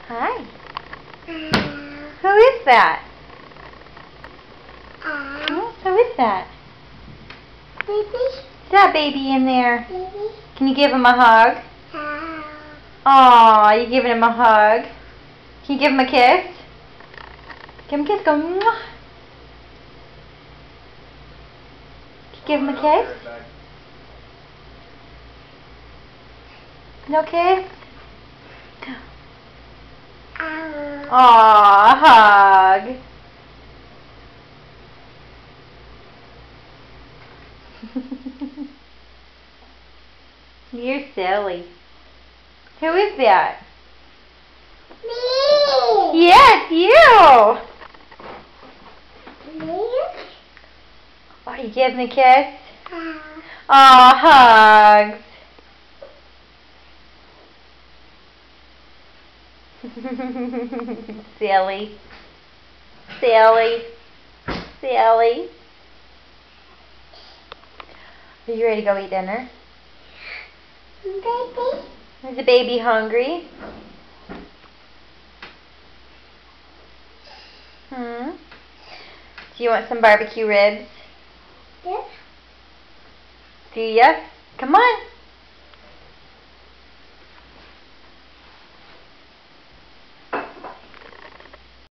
Hi. Who is that? Who is that? Baby. Is that baby in there? Baby. Can you give him a hug? Aw, you giving him a hug? Can you give him a kiss? Give him a kiss. Go. Mwah. Can you give him a kiss? No kiss? Aw, hug. You're silly. Who is that? Me. Yes, you. Me. Oh, you giving a kiss? Aw, hugs. Silly. Silly. Silly. Are you ready to go eat dinner? Baby. Is the baby hungry? Do you want some barbecue ribs? Yeah. Do ya? Come on.